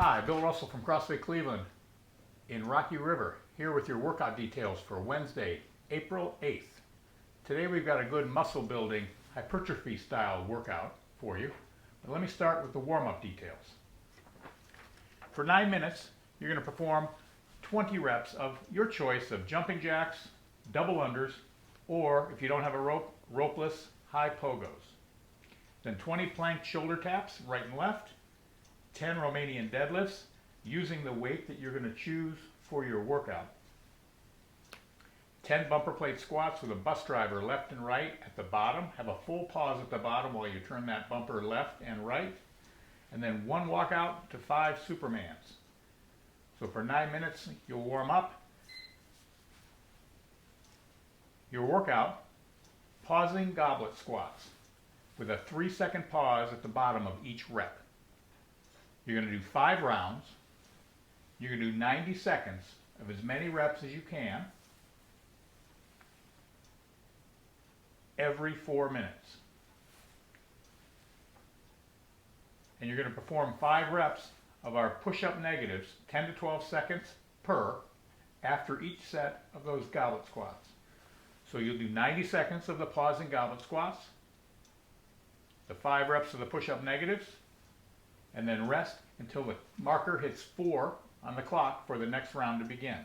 Hi, Bill Russell from CrossFit Cleveland in Rocky River, here with your workout details for Wednesday, April 8th. Today we've got a good muscle building hypertrophy style workout for you. But let me start with the warm-up details. For 9 minutes, you're going to perform 20 reps of your choice of jumping jacks, double unders, or if you don't have a rope, ropeless high pogos. Then 20 plank shoulder taps, right and left, 10 Romanian deadlifts using the weight that you're going to choose for your workout. 10 bumper plate squats with a bus driver left and right at the bottom. Have a full pause at the bottom while you turn that bumper left and right. And then 1 walkout to 5 Supermans. So for 9 minutes, you'll warm up your workout, pausing goblet squats with a 3-second pause at the bottom of each rep. You're going to do 5 rounds. You're going to do 90 seconds of as many reps as you can every 4 minutes. And you're going to perform 5 reps of our push-up negatives, 10 to 12 seconds per, after each set of those goblet squats. So you'll do 90 seconds of the pausing goblet squats, the 5 reps of the push-up negatives, and then rest until the marker hits 4 on the clock for the next round to begin.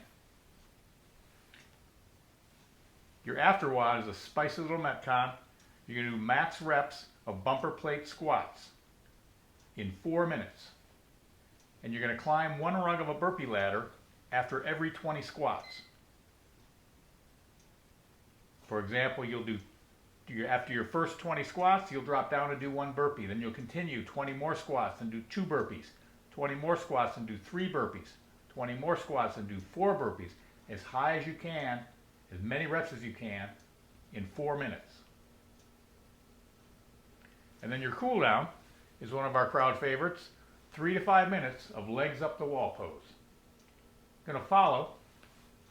Your after WOD is a spicy little Metcon. You're going to do max reps of bumper plate squats in 4 minutes. And you're going to climb 1 rung of a burpee ladder after every 20 squats. For example, you'll do after your first 20 squats, you'll drop down and do 1 burpee. Then you'll continue 20 more squats and do 2 burpees. 20 more squats and do 3 burpees. 20 more squats and do 4 burpees. As high as you can, as many reps as you can, in 4 minutes. And then your cool down is one of our crowd favorites, 3 to 5 minutes of legs up the wall pose. I'm going to follow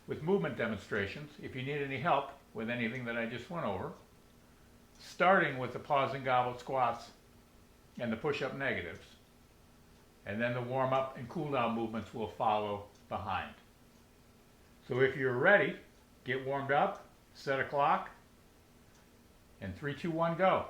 with movement demonstrations if you need any help with anything that I just went over, starting with the pausing goblet squats and the push-up negatives. And then the warm-up and cool-down movements will follow behind. So if you're ready, get warmed up, set a clock, and 3, 2, 1, go.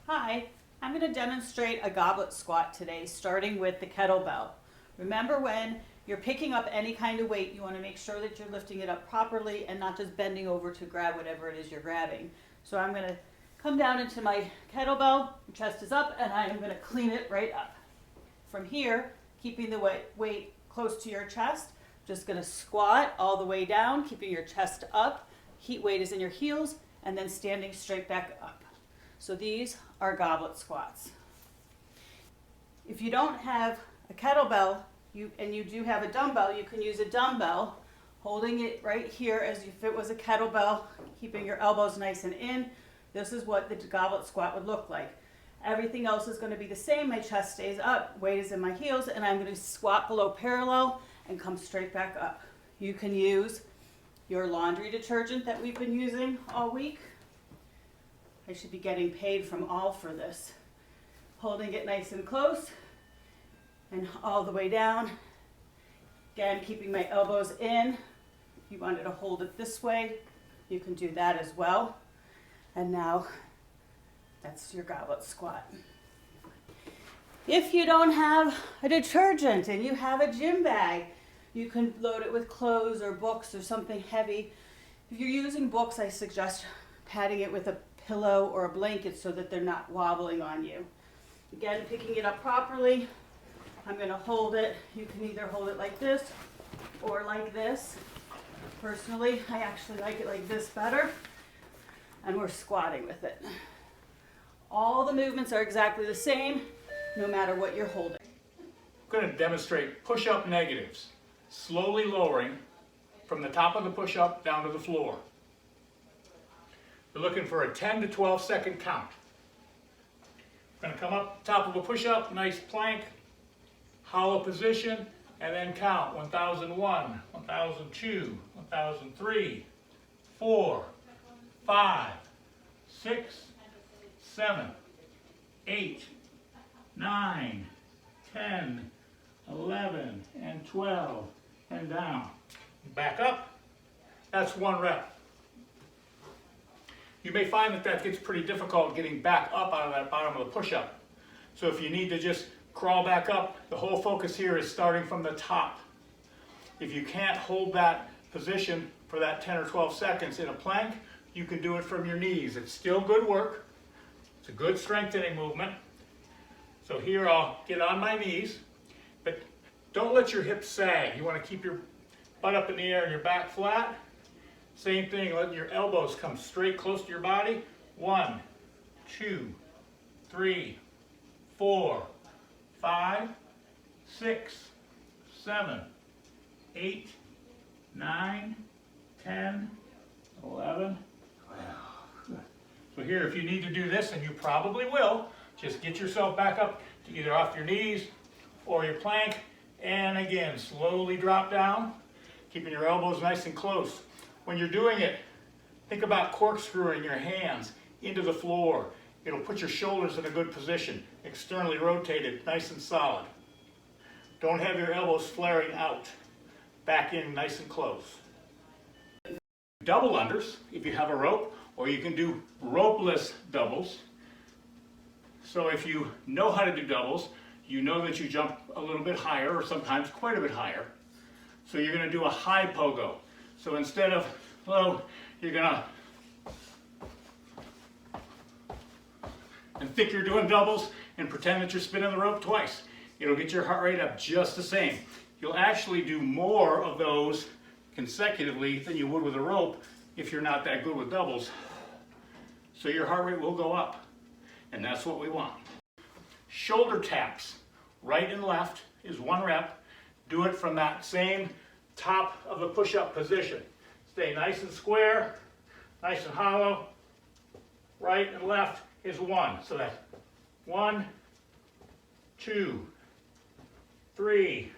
Hi, I'm going to demonstrate a goblet squat today, starting with the kettlebell. Remember, when you're picking up any kind of weight, you want to make sure that you're lifting it up properly and not just bending over to grab whatever it is you're grabbing. So I'm going to come down into my kettlebell, chest is up, and I am going to clean it right up. From here, keeping the weight close to your chest, just going to squat all the way down, keeping your chest up, weight is in your heels, and then standing straight back up. So these are goblet squats. If you don't have a kettlebell, and you do have a dumbbell, you can use a dumbbell, holding it right here as if it was a kettlebell, keeping your elbows nice and in. This is what the goblet squat would look like. Everything else is going to be the same. My chest stays up, weight is in my heels, and I'm going to squat below parallel and come straight back up. You can use your laundry detergent that we've been using all week. I should be getting paid from all for this. Holding it nice and close and all the way down. Again, keeping my elbows in. If you wanted to hold it this way, you can do that as well. And now, that's your goblet squat. If you don't have a detergent and you have a gym bag, you can load it with clothes or books or something heavy. If you're using books, I suggest padding it with a pillow or a blanket so that they're not wobbling on you. Again, picking it up properly. I'm going to hold it. You can either hold it like this or like this. Personally, I actually like it like this better. And we're squatting with it. All the movements are exactly the same, no matter what you're holding. I'm going to demonstrate push-up negatives, slowly lowering from the top of the push-up down to the floor. We're looking for a 10 to 12 second count. Going to come up top of a push-up, nice plank, hollow position, and then count 1001, 1002, 1003, 4, 5, 6, 7, 8, 9, 10, 11, and 12, and down. Back up. That's 1 rep. You may find that that gets pretty difficult getting back up out of that bottom of the push-up. So if you need to just crawl back up, the whole focus here is starting from the top. If you can't hold that position for that 10 or 12 seconds in a plank, you can do it from your knees. It's still good work. It's a good strengthening movement. So here I'll get on my knees, but don't let your hips sag. You want to keep your butt up in the air and your back flat. Same thing, letting your elbows come straight close to your body. 1, 2, 3, 4, 5, 6, 7, 8, 9, 10, 11, 12. So here, if you need to do this, and you probably will, just get yourself back up to either off your knees or your plank, and again, slowly drop down, keeping your elbows nice and close. When you're doing it, think about corkscrewing your hands into the floor. It'll put your shoulders in a good position, externally rotated, nice and solid. Don't have your elbows flaring out. Back in nice and close. Double unders, if you have a rope, or you can do ropeless doubles. So if you know how to do doubles, you know that you jump a little bit higher, or sometimes quite a bit higher. So you're going to do a high pogo. So instead of low, you're going to, and think you're doing doubles, and pretend that you're spinning the rope twice. It'll get your heart rate up just the same. You'll actually do more of those consecutively than you would with a rope if you're not that good with doubles. So your heart rate will go up, and that's what we want. Shoulder taps, right and left, is 1 rep. Do it from that same top of the push-up position. Stay nice and square, nice and hollow. Right and left is 1. So that's 1, 2, 3,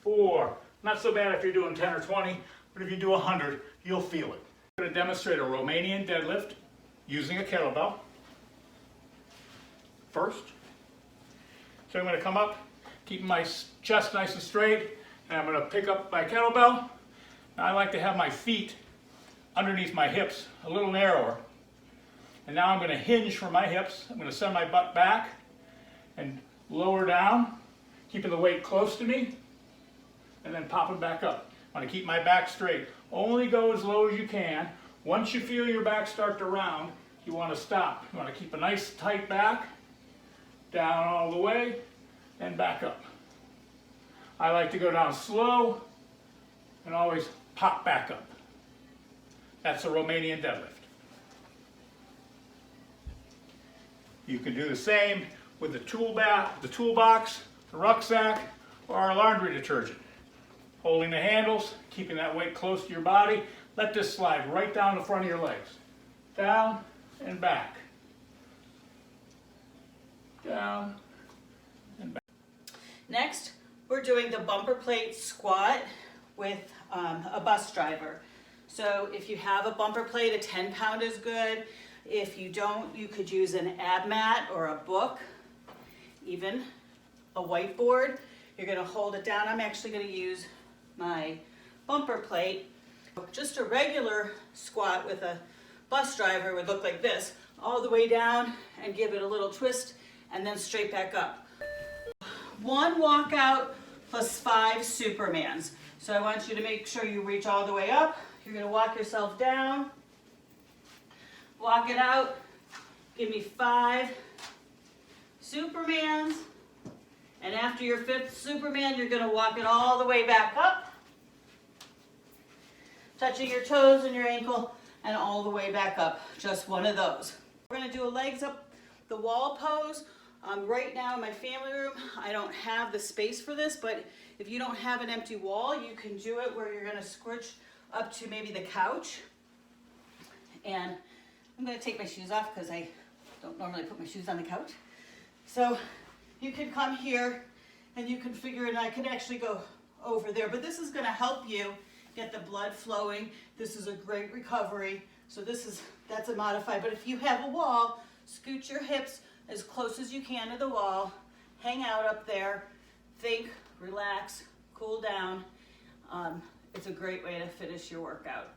4. Not so bad if you're doing 10 or 20, but if you do 100, you'll feel it. I'm going to demonstrate a Romanian deadlift using a kettlebell first. So I'm going to come up, keep my chest nice and straight, and I'm going to pick up my kettlebell. Now I like to have my feet underneath my hips, a little narrower. And now I'm going to hinge from my hips. I'm going to send my butt back and lower down, keeping the weight close to me, and then pop it back up. I want to keep my back straight. Only go as low as you can. Once you feel your back start to round, you want to stop. You want to keep a nice tight back, down all the way, and back up. I like to go down slow and always pop back up. That's a Romanian deadlift. You can do the same with the toolbox, the rucksack, or our laundry detergent. Holding the handles, keeping that weight close to your body. Let this slide right down the front of your legs. Down and back. Down and back. Next, we're doing the bumper plate squat with a bus driver. So if you have a bumper plate, a 10-pound is good. If you don't, you could use an ab mat or a book, even a whiteboard. You're going to hold it down. I'm actually going to use my bumper plate. Just a regular squat with a bus driver would look like this, all the way down and give it a little twist and then straight back up. 1 walkout plus 5 Supermans. So I want you to make sure you reach all the way up. You're going to walk yourself down, walk it out, give me 5 Supermans, and after your 5th Superman, you're going to walk it all the way back up, touching your toes and your ankle, and all the way back up. Just one of those. We're going to do a legs up the wall pose. Right now in my family room, I don't have the space for this, but if you don't have an empty wall, you can do it where you're going to scooch up to maybe the couch. And I'm going to take my shoes off because I don't normally put my shoes on the couch. So you can come here and you can figure it, and I could actually go over there, but this is going to help you get the blood flowing. This is a great recovery. So that's a modified, but if you have a wall, scoot your hips as close as you can to the wall. Hang out up there, think, relax, cool down. It's a great way to finish your workout.